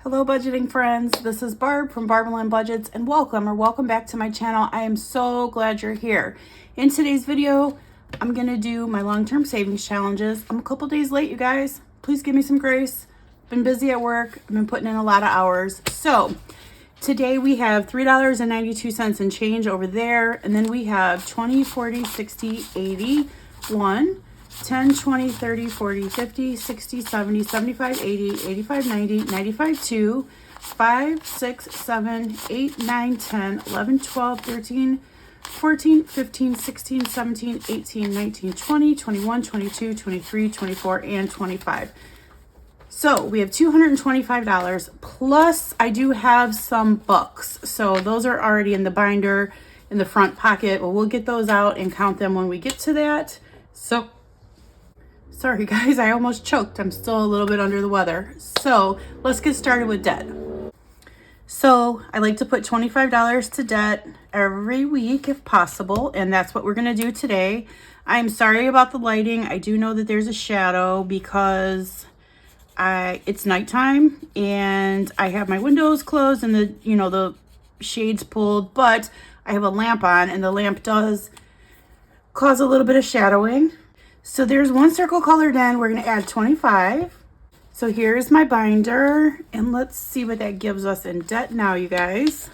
Hello budgeting friends, this is Barb from Barb and I Budgets, and welcome back to my channel. I am so glad you're here. In today's video, I'm gonna do my long-term savings challenges. I'm a couple days late, you guys. Please give me some grace. Been busy at work. I've been putting in a lot of hours. So today we have $3.92 and change over there, and then we have 20, 40, 60, 80, 1, 10, 20, 30, 40, 50, 60, 70, 75, 80, 85, 90, 95, 2, 5, 6, 7, 8, 9, 10, 11, 12, 13, 14, 15, 16, 17, 18, 19, 20, 21, 22, 23, 24, and 25. So we have $225 plus I do have some books. So those are already in the binder in the front pocket. Well, we'll get those out and count them when we get to that. So sorry guys, I almost choked. I'm still a little bit under the weather. So let's get started with debt. So I like to put $25 to debt every week if possible, and that's what we're gonna do today. I'm sorry about the lighting. I do know that there's a shadow because it's nighttime and I have my windows closed and the shades pulled, but I have a lamp on and the lamp does cause a little bit of shadowing. So there's one circle colored in. We're going to add 25. So here's my binder, and let's see what that gives us in debt now, you guys.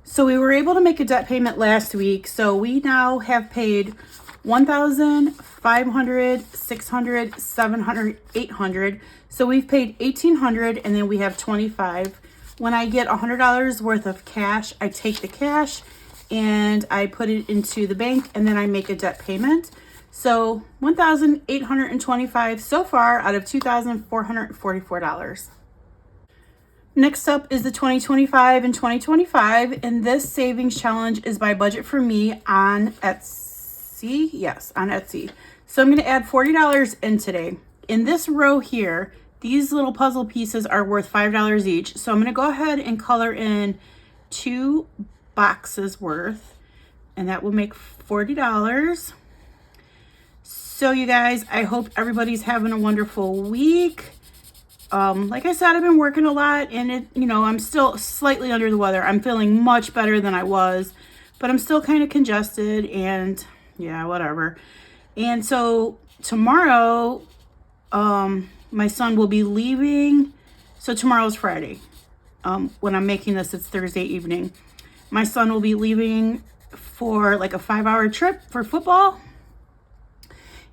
So we were able to make a debt payment last week. So we now have paid $1,500, $600, $700, $800. So we've paid $1,800, and then we have 25. When I get $100 worth of cash, I take the cash and I put it into the bank, and then I make a debt payment. So $1,825 so far out of $2,444. Next up is the 2025 and 2025, and this savings challenge is by Budget for Me on Etsy. Yes, on Etsy. So I'm going to add $40 in today. In this row here, these little puzzle pieces are worth $5 each. So I'm going to go ahead and color in 2 boxes worth, and that will make $40. So you guys, I hope everybody's having a wonderful week. Like I said, I've been working a lot, and I'm still slightly under the weather. I'm feeling much better than I was, but I'm still kind of congested, and yeah, whatever. And so tomorrow, my son will be leaving. So tomorrow's Friday. When I'm making this, it's Thursday evening. My son will be leaving for like a 5-hour trip for football.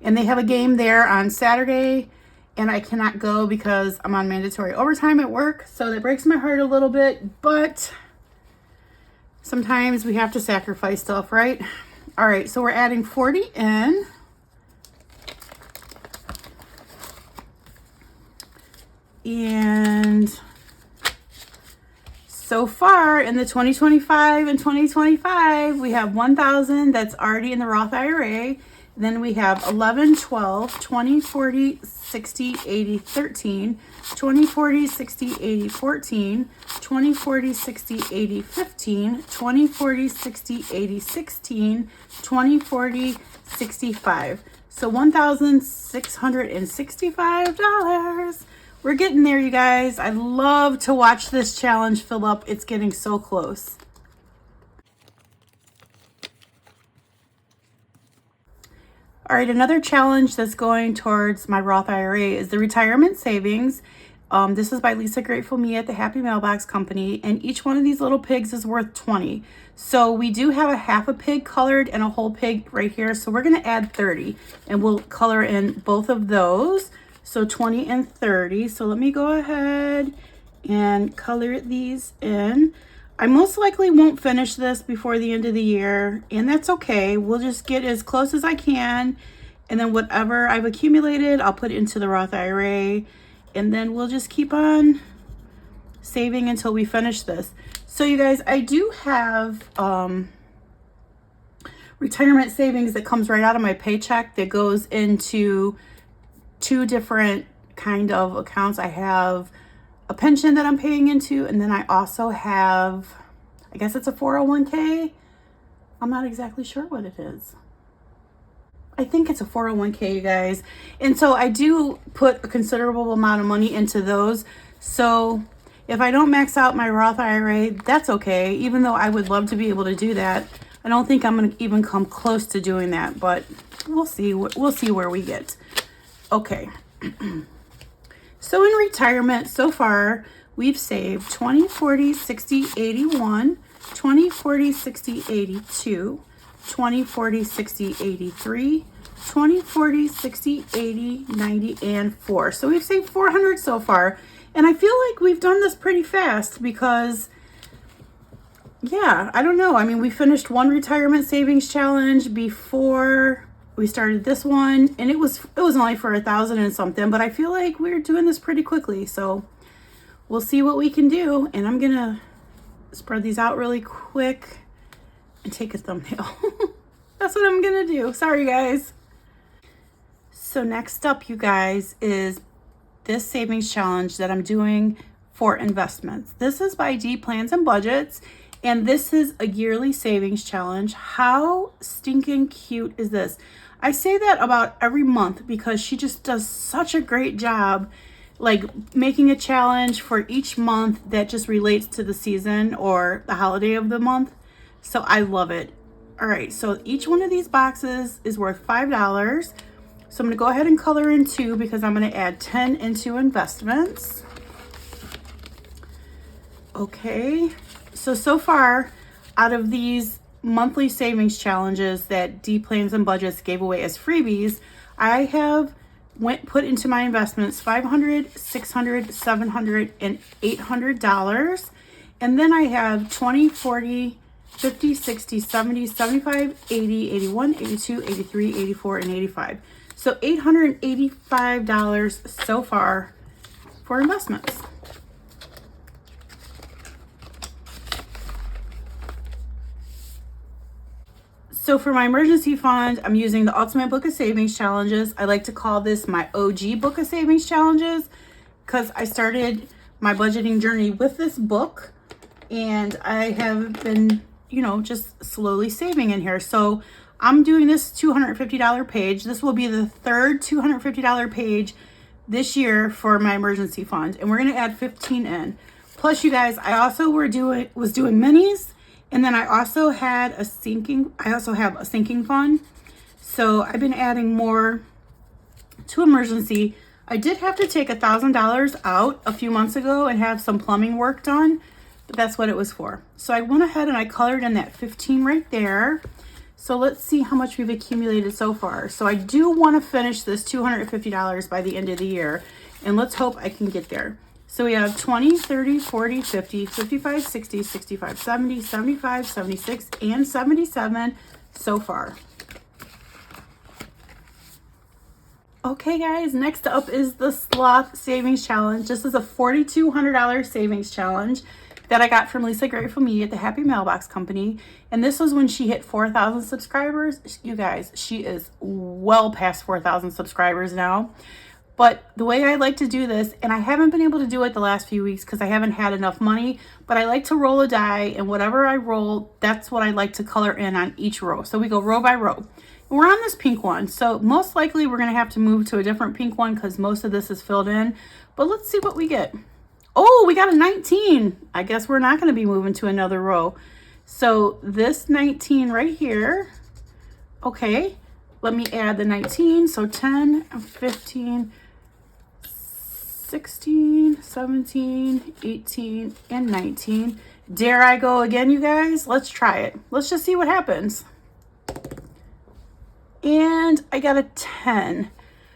And they have a game there on Saturday. And I cannot go because I'm on mandatory overtime at work. So that breaks my heart a little bit. But sometimes we have to sacrifice stuff, right? All right, so we're adding 40 in. And so far in the 2025 and 2025, we have 1,000 that's already in the Roth IRA. Then we have 11, 12, 20, 40, 60, 80, 13, 20, 40, 60, 80, 14, 20, 40, 60, 80, 15, 20, 40, 60, 80, 16, 20, 40, 65. So $1,665. We're getting there, you guys. I love to watch this challenge fill up. It's getting so close. All right, another challenge that's going towards my Roth IRA is the retirement savings. This is by Lisa Grateful Me at the Happy Mailbox Company, and each one of these little pigs is worth 20. So we do have a half a pig colored and a whole pig right here. So we're going to add 30, and we'll color in both of those. So 20 and 30. So let me go ahead and color these in. I most likely won't finish this before the end of the year, and that's okay. We'll just get as close as I can, and then whatever I've accumulated, I'll put into the Roth IRA, and then we'll just keep on saving until we finish this. So you guys, I do have retirement savings that comes right out of my paycheck that goes into 2 different kind of accounts. I have a pension that I'm paying into, and then I also have, I guess it's a 401k. I'm not exactly sure what it is. I think it's a 401k, you guys. And so I do put a considerable amount of money into those. So if I don't max out my Roth IRA, that's okay. Even though I would love to be able to do that, I don't think I'm going to even come close to doing that, but we'll see. We'll see where we get. Okay. So in retirement so far, we've saved 20, 40, 60, 81, 20, 40, 60, 82, 20, 40, 60, 83, 20, 40, 60, 80, 90, and 4. So we've saved 400 so far. And I feel like we've done this pretty fast because, yeah, I don't know. I mean, we finished one retirement savings challenge before we started this one, and it was only for 1,000 and something, but I feel like we're doing this pretty quickly. So we'll see what we can do. And I'm going to spread these out really quick and take a thumbnail. That's what I'm going to do. Sorry, guys. So next up, you guys, is this savings challenge that I'm doing for investments. This is by D Plans and Budgets, and this is a yearly savings challenge. How stinking cute is this? I say that about every month because she just does such a great job, like making a challenge for each month that just relates to the season or the holiday of the month. So I love it. All right, so each one of these boxes is worth $5. So I'm going to go ahead and color in 2 because I'm going to add 10 into investments. Okay, so far out of these monthly savings challenges that D Plans and Budgets gave away as freebies, I have put into my investments $500, $600, $700, and $800. And then I have 20, 40, 50, 60, 70, 75, 80, 81, 82, 83, 84, and 85. So $885 so far for investments. So for my emergency fund, I'm using the Ultimate Book of Savings Challenges. I like to call this my OG Book of Savings Challenges because I started my budgeting journey with this book, and I have been, just slowly saving in here. So I'm doing this $250 page. This will be the third $250 page this year for my emergency fund, and we're going to add 15 in. Plus, you guys, I also was doing minis, and then I also have a sinking fund. So I've been adding more to emergency. I did have to take $1,000 out a few months ago and have some plumbing work done, but that's what it was for. So I went ahead and I colored in that 15 right there. So let's see how much we've accumulated so far. So I do want to finish this $250 by the end of the year, and let's hope I can get there. So we have 20, 30, 40, 50, 55, 60, 65, 70, 75, 76, and 77 so far. Okay, guys, next up is the Sloth Savings Challenge. This is a $4,200 savings challenge that I got from Lisa Grateful Me at the Happy Mailbox Company. And this was when she hit 4,000 subscribers. You guys, she is well past 4,000 subscribers now. But the way I like to do this, and I haven't been able to do it the last few weeks because I haven't had enough money, but I like to roll a die, and whatever I roll, that's what I like to color in on each row. So we go row by row. And we're on this pink one, so most likely we're going to have to move to a different pink one because most of this is filled in. But let's see what we get. Oh, we got a 19. I guess we're not going to be moving to another row. So this 19 right here. Okay, let me add the 19. So 10, 15, 16, 17, 18, and 19. Dare I go again, you guys? Let's try it. Let's just see what happens. And I got a 10.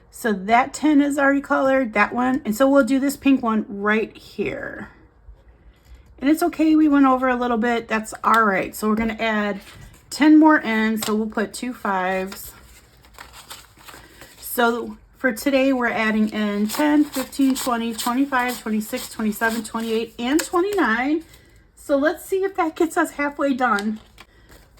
So that 10 is already colored, that one. And so we'll do this pink one right here. And it's okay, we went over a little bit. That's all right. So we're going to add 10 more in. So we'll put 2 5s. So for today, we're adding in 10, 15, 20, 25, 26, 27, 28, and 29. So let's see if that gets us halfway done.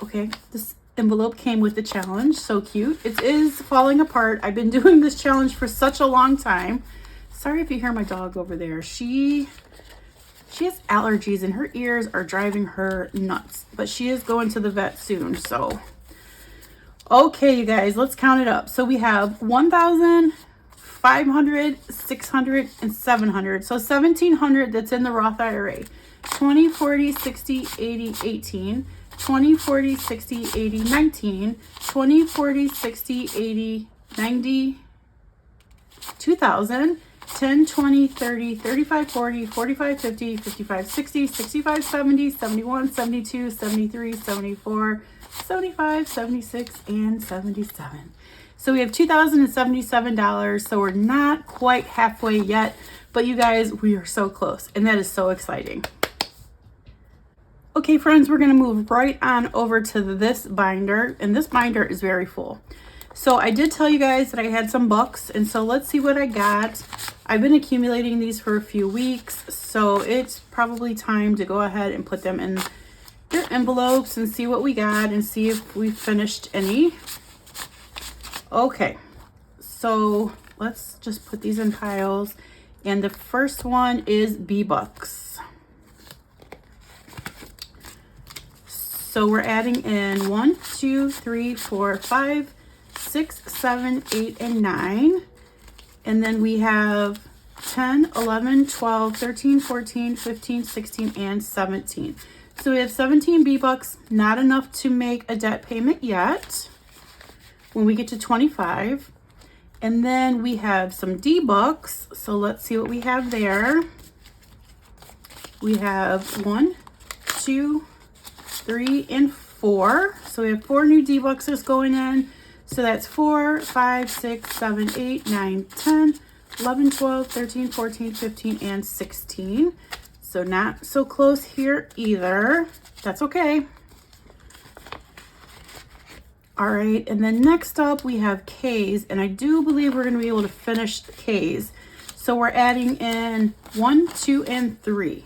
Okay, this envelope came with the challenge. So cute. It is falling apart. I've been doing this challenge for such a long time. Sorry if you hear my dog over there. She has allergies and her ears are driving her nuts, but she is going to the vet soon. So Okay, you guys, let's count it up. So we have 1,000, 500, 600, and 700. So 1,700 that's in the Roth IRA. 20, 40, 60, 80, 18. 20, 40, 60, 80, 19. 20, 40, 60, 80, 90, 2,000. 10, 20, 30, 35, 40, 45, 50, 55, 60, 65, 70, 71, 72, 73, 74, 75, 76, and 77. So we have $2,077. So we're not quite halfway yet, but you guys, we are so close, and that is so exciting. Okay, friends, we're going to move right on over to this binder, and this binder is very full. So I did tell you guys that I had some books, and so let's see what I got. I've been accumulating these for a few weeks, so it's probably time to go ahead and put them in their envelopes and see what we got and see if we finished any. Okay, so let's just put these in piles. And the first one is B-Bucks. So we're adding in 1, 2, 3, 4, 5, 6, 7, 8, and 9. And then we have 10, 11, 12, 13, 14, 15, 16, and 17. So we have 17 B-Bucks, not enough to make a debt payment yet when we get to 25. And then we have some D-Bucks. So let's see what we have there. We have 1, 2, 3, and 4. So we have 4 new D-Bucks going in. So that's 4, 5, 6, 7, 8, 9, 10, 11, 12, 13, 14, 15, and 16. So not so close here either. That's okay. All right, and then next up we have K's, and I do believe we're going to be able to finish the K's. So we're adding in 1, 2, and 3.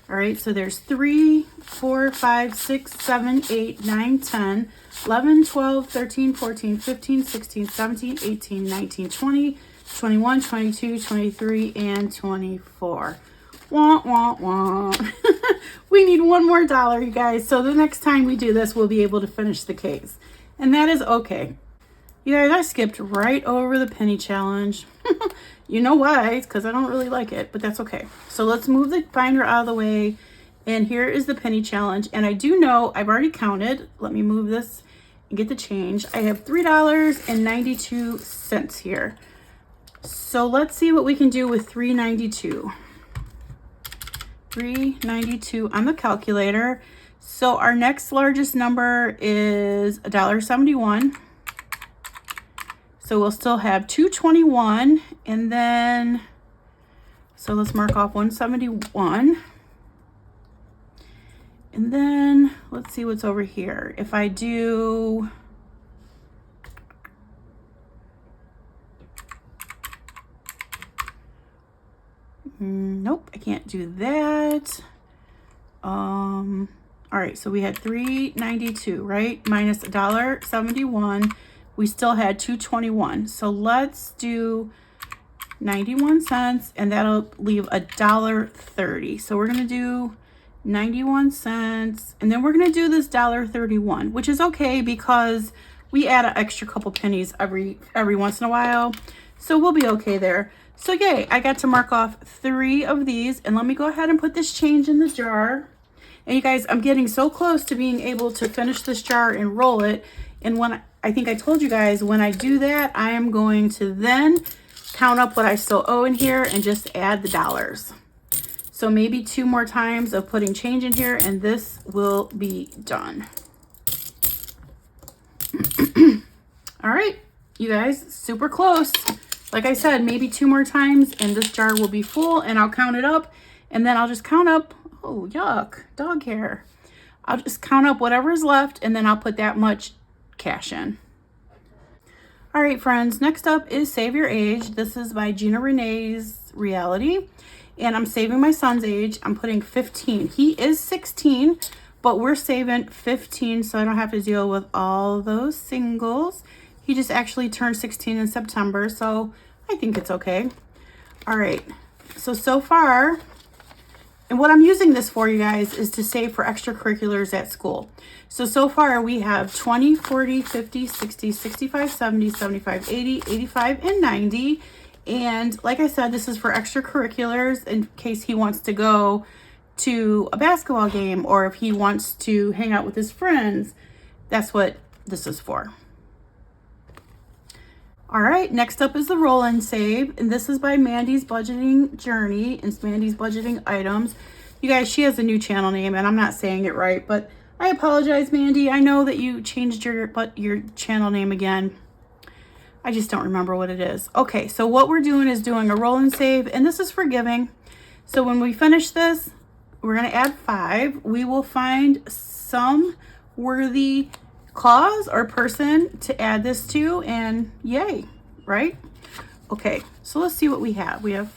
All right, so there's 3, 4, 5, 6, 7, 8, 9, 10, 11, 12, 13, 14, 15, 16, 17, 18, 19, 20, 21, 22, 23, and 24. Wah, wah, wah. We need one more dollar, you guys. So the next time we do this, we'll be able to finish the case. And that is okay. You guys, I skipped right over the penny challenge. You know why? It's because I don't really like it, but that's okay. So let's move the binder out of the way. And here is the penny challenge. And I do know I've already counted. Let me move this and get the change. I have $3.92 here. So let's see what we can do with $3.92. $3.92 on the calculator. So our next largest number is $1.71. So we'll still have $2.21, and then, so let's mark off 171. And then let's see what's over here. If I do, nope, I can't do that. All right, so we had $3.92, right? Minus $1.71. We still had $2.21. So let's do 91 cents, and that'll leave $1.30. So we're going to do 91 cents, and then we're going to do this $1.31, which is okay because we add an extra couple pennies every once in a while. So we'll be okay there. So yay, I got to mark off 3 of these, and let me go ahead and put this change in the jar. And you guys, I'm getting so close to being able to finish this jar and roll it. And when I think I told you guys, when I do that, I am going to then count up what I still owe in here and just add the dollars. So maybe 2 more times of putting change in here, and this will be done. All right, you guys, super close. Like I said, maybe 2 more times, and this jar will be full, and I'll count it up, and then I'll just count up. Oh, yuck, dog hair. I'll just count up whatever is left, and then I'll put that much cash in. All right, friends, next up is Save Your Age. This is by Gina Renee's Reality, and I'm saving my son's age. I'm putting 15. He is 16, but we're saving 15 so I don't have to deal with all those singles. He just actually turned 16 in September, so I think it's okay. All right, so far And what I'm using this for, you guys, is to save for extracurriculars at school. So far we have 20, 40, 50, 60, 65, 70, 75, 80, 85, and 90. And like I said, this is for extracurriculars in case he wants to go to a basketball game or if he wants to hang out with his friends. That's what this is for. All right, next up is the Roll and Save, and this is by Mandy's Budgeting Journey. It's Mandy's Budgeting Items. You guys, she has a new channel name, and I'm not saying it right, but I apologize, Mandy. I know that you changed your channel name again. I just don't remember what it is. Okay, so what we're doing is doing a Roll and Save, and this is for giving. So when we finish this, we're going to add 5. We will find some worthy cause or person to add this to, and yay, right? Okay, so let's see what we have. We have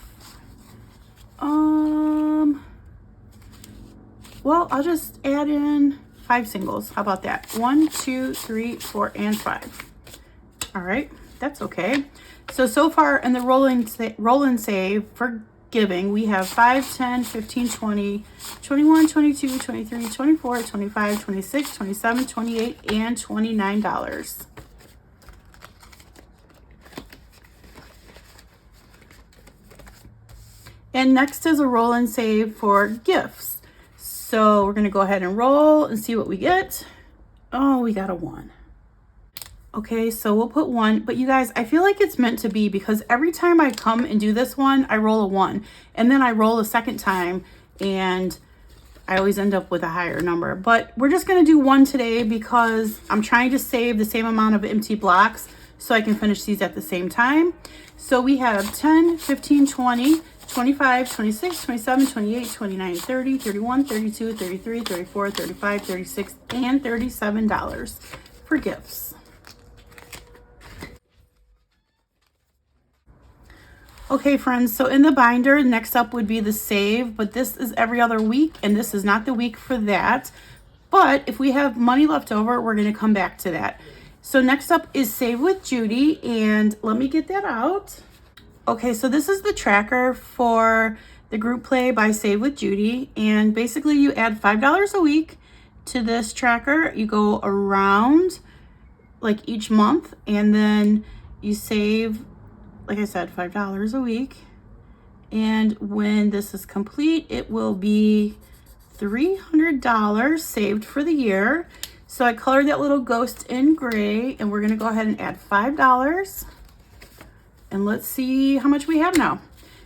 well, I'll just add in 5 singles. How about that? 1, 2, 3, 4, and 5. All right, that's okay. So far in the roll and save for giving, we have 5, 10, 15, 20, 21, 22, 23, 24, 25, 26, 27, 28, and $29. And next is a roll and save for gifts. So we're gonna go ahead and roll and see what we get. Oh, we got a 1. Okay, so we'll put 1, but you guys, I feel like it's meant to be because every time I come and do this one, I roll a 1, and then I roll a second time, and I always end up with a higher number. But we're just gonna do 1 today because I'm trying to save the same amount of empty blocks so I can finish these at the same time. So we have 10, 15, 20, 25, 26, 27, 28, 29, 30, 31, 32, 33, 34, 35, 36, and $37 for gifts. Okay, friends, so in the binder, next up would be the save, but this is every other week, and this is not the week for that. But if we have money left over, we're going to come back to that. So next up is Save with Judy, and let me get that out. Okay, so this is the tracker for the group play by Save with Judy, and basically you add $5 a week to this tracker. You go around like each month, and then you save, like I said, $5 a week. And when this is complete, it will be $300 saved for the year. So I colored that little ghost in gray, and we're gonna go ahead and add $5. And let's see how much we have now.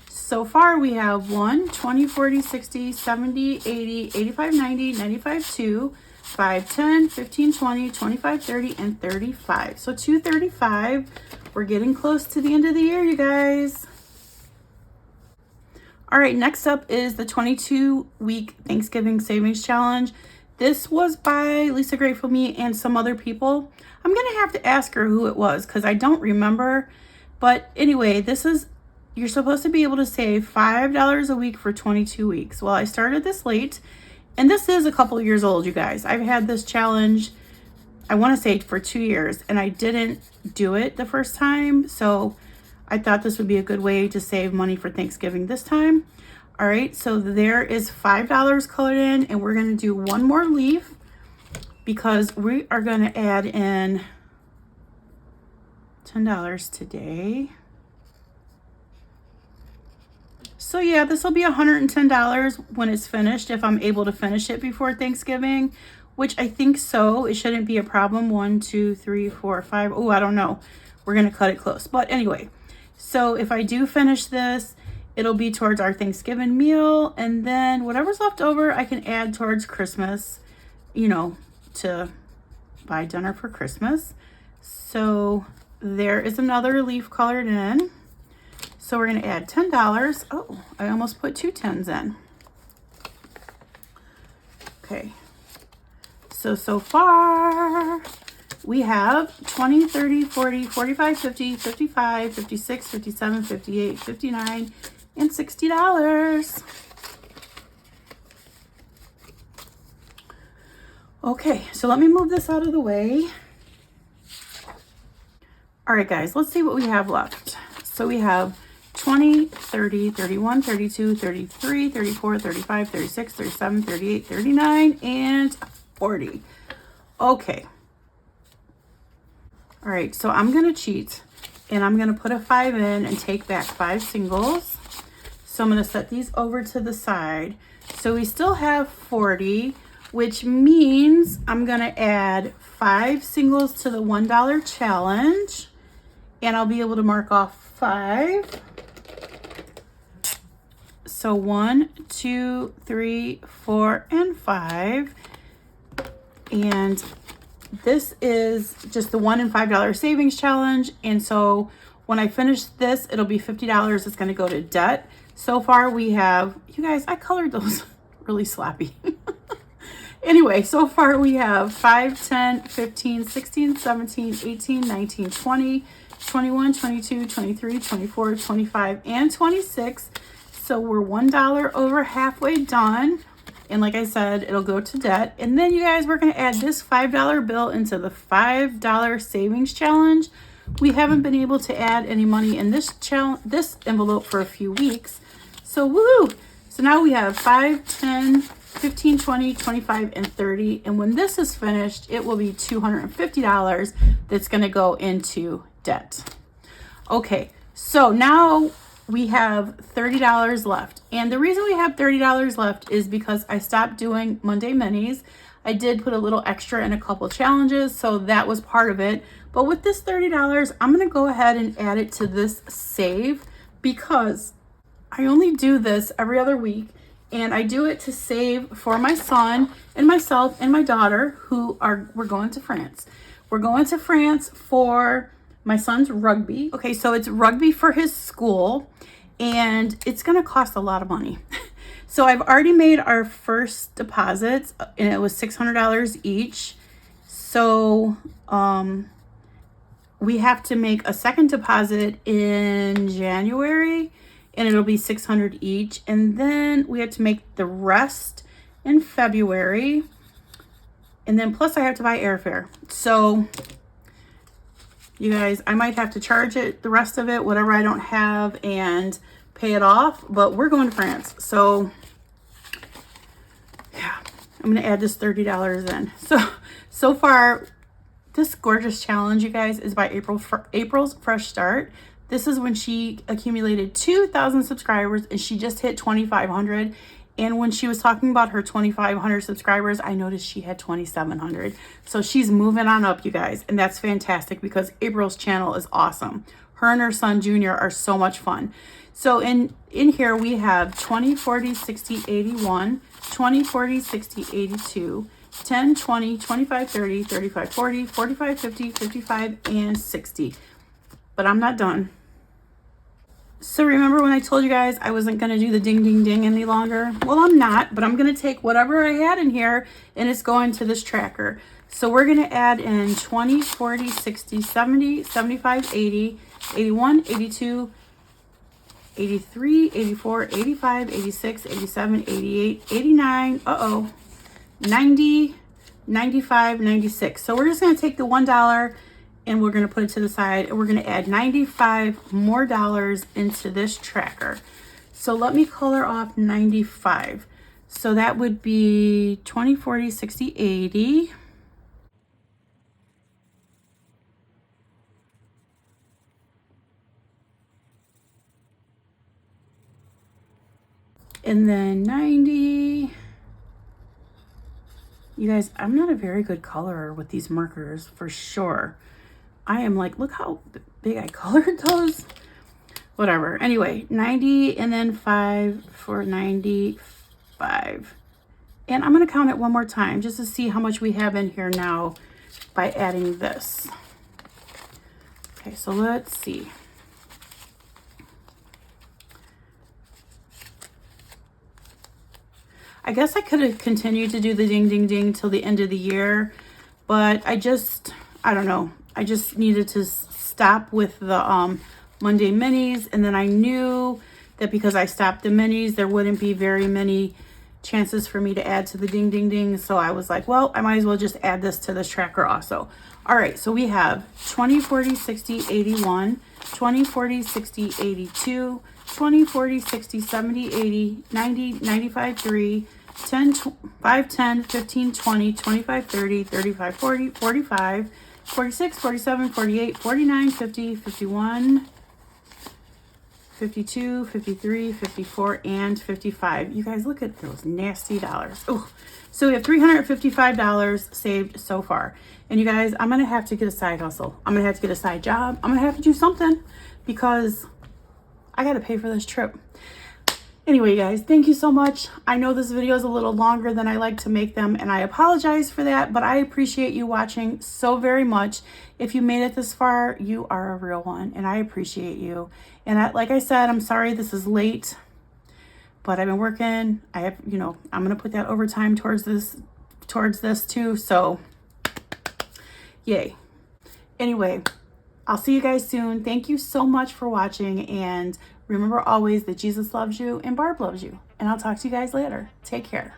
So far we have 1, 20, 40, 60, 70, 80, 85, 90, 95, 2, 5, 10, 15, 20, 25, 30, and 35. So 235. We're getting close to the end of the year, you guys. All right, next up is the 22-week Thanksgiving Savings Challenge. This was by Lisa Grateful Me and some other people. I'm gonna have to ask her who it was because I don't remember. But anyway, this is, you're supposed to be able to save $5 a week for 22 weeks. Well, I started this late, and this is a couple years old, you guys. I've had this challenge, I want to say, for 2 years, and I didn't do it the first time. So I thought this would be a good way to save money for Thanksgiving this time. All right, so there is $5 colored in, and we're going to do one more leaf because we are going to add in $10 today. So yeah, this will be $110 when it's finished, if I'm able to finish it before Thanksgiving, which I think so. It shouldn't be a problem. 1, 2, 3, 4, 5. Oh, I don't know. We're going to cut it close. But anyway, so if I do finish this, it'll be towards our Thanksgiving meal. And then whatever's left over, I can add towards Christmas, you know, to buy dinner for Christmas. So there is another leaf colored in. So we're going to add $10. Oh, I almost put 2 10s in. Okay. So far we have 20, 30, 40, 45, 50, 55, 56, 57, 58, 59, and $60. Okay, so let me move this out of the way. All right, guys, let's see what we have left. So we have 20, 30, 31, 32, 33, 34, 35, 36, 37, 38, 39, and 40. Okay. All right, so I'm gonna cheat and I'm gonna put a 5 in and take back 5 singles. So I'm gonna set these over to the side. So we still have 40, which means I'm gonna add 5 singles to the $1 challenge, and I'll be able to mark off 5. So 1, 2, 3, 4, and 5. And this is just the $1 and $5 savings challenge. And so when I finish this, it'll be $50. It's going to go to debt. So far we have, you guys, I colored those really sloppy. Anyway, so far we have 5, 10, 15, 16, 17, 18, 19, 20, 21, 22, 23, 24, 25, and 26. So we're $1 over halfway done. And like I said, it'll go to debt. And then you guys, we're going to add this $5 bill into the $5 savings challenge. We haven't been able to add any money in this envelope for a few weeks. So woo! So now we have 5, 10, 15, 20, 25, and 30. And when this is finished, it will be $250 that's going to go into debt. Okay, so now we have $30 left. And the reason we have $30 left is because I stopped doing Monday minis. I did put a little extra in a couple challenges, so that was part of it. But with this $30, I'm gonna go ahead and add it to this save because I only do this every other week, and I do it to save for my son and myself and my daughter we're going to France. We're going to France for my son's rugby. Okay, so it's rugby for his school, and it's gonna cost a lot of money. So I've already made our first deposits, and it was $600 each. So we have to make a second deposit in January, and it'll be $600 each. And then we have to make the rest in February. And then plus I have to buy airfare. So you guys, I might have to charge it, the rest of it, whatever I don't have, and pay it off. But we're going to France. So yeah, I'm going to add this $30 in. So far, this gorgeous challenge, you guys, is by April's Fresh Start. This is when she accumulated 2,000 subscribers, and she just hit 2,500. And when she was talking about her 2,500 subscribers, I noticed she had 2,700. So she's moving on up, you guys. And that's fantastic because April's channel is awesome. Her and her son, Junior, are so much fun. So in here, we have 20, 40, 60, 81, 20, 40, 60, 82, 10, 20, 25, 30, 35, 40, 45, 50, 55, and 60. But I'm not done. So remember when I told you guys I wasn't going to do the ding, ding, ding any longer? Well, I'm not, but I'm going to take whatever I had in here, and it's going to this tracker. So we're going to add in 20, 40, 60, 70, 75, 80, 81, 82, 83, 84, 85, 86, 87, 88, 89, 90, 95, 96. So we're just going to take the $1 and we're going to put it to the side, and we're going to add 95 more dollars into this tracker. So let me color off 95. So that would be 20, 40, 60, 80. And then 90. You guys, I'm not a very good colorer with these markers for sure. I am like, look how big I colored those. Whatever. Anyway, 90 and then 5 for 95. And I'm going to count it one more time just to see how much we have in here now by adding this. Okay, so let's see. I guess I could have continued to do the ding, ding, ding till the end of the year, but I don't know. I just needed to stop with the Monday minis, and then I knew that because I stopped the minis, there wouldn't be very many chances for me to add to the ding, ding, ding. So I was like, well, I might as well just add this to this tracker also. All right, so we have 20, 40, 60, 81, 20, 40, 60, 82, 20, 40, 60, 70, 80, 90, 95, 3, 10, 5, 10, 15, 20, 25, 30, 35, 40, 45, 46, 47, 48, 49, 50, 51, 52, 53, 54, and 55. You guys, look at those nasty dollars. Oh, so we have $355 saved so far. And you guys, I'm going to have to get a side hustle. I'm going to have to get a side job. I'm going to have to do something because I got to pay for this trip. Anyway, you guys, thank you so much. I know this video is a little longer than I like to make them, and I apologize for that, but I appreciate you watching so very much. If you made it this far, you are a real one, and I appreciate you. And like I said, I'm sorry this is late, but I've been working. I have, you know, I'm going to put that overtime towards this too, so yay. Anyway, I'll see you guys soon. Thank you so much for watching, and remember always that Jesus loves you and Barb loves you. And I'll talk to you guys later. Take care.